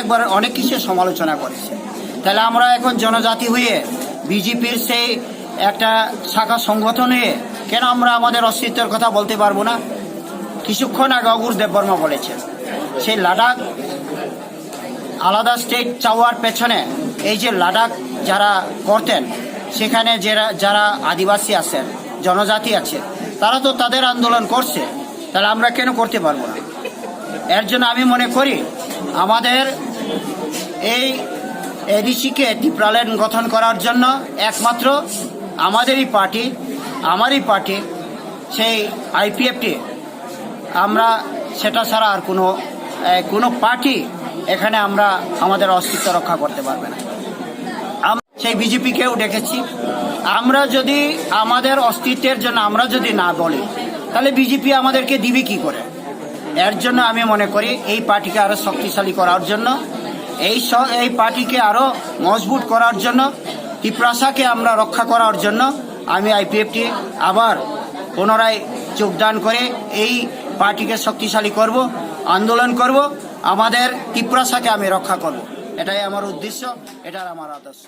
একবার অনেক কিছু সমালোচনা করেছে। তাহলে আমরা এখন জনজাতি হয়ে বিজেপির সেই একটা শাখা সংগঠন হয়ে কেন আমরা আমাদের অস্তিত্বের কথা বলতে পারবো না? কিছুক্ষণ আগে অগুর দেববর্মা বলেছেন সেই লাদাখ আলাদা স্টেট চাওয়ার পেছনে এই যে লাদাখ যারা করতেন সেখানে যারা আদিবাসী আছেন, জনজাতি আছে, তারা তো তাদের আন্দোলন করছে, তাহলে আমরা কেন করতে পারবো না? এর জন্য আমি মনে করি আমাদের এই এডিসিকে ত্রিপুরাল্যান্ড গঠন করার জন্য একমাত্র আমারই পার্টি সেই IPFT, আমরা সেটা ছাড়া আর কোনো পার্টি এখানে আমরা আমাদের অস্তিত্ব রক্ষা করতে পারবে না। সেই বিজেপিকেও ডেকেছি। আমরা যদি আমাদের অস্তিত্বের জন্য আমরা যদি না বলি তাহলে বিজেপি আমাদেরকে দিবে কি করে? এর জন্য আমি মনে করি এই পার্টিকে আরো শক্তিশালী করার জন্য, এই পার্টিকে আরো মজবুত করার জন্য, ত্রিপুরাকে আমরা রক্ষা করার জন্য আমি IPFT আবার পুনরায় যোগদান করে এই পার্টিকে শক্তিশালী করব, আন্দোলন করব, আমাদের ত্রিপুরাকে আমি রক্ষা করব। এটাই আমার উদ্দেশ্য, এটাই আমার আদর্শ।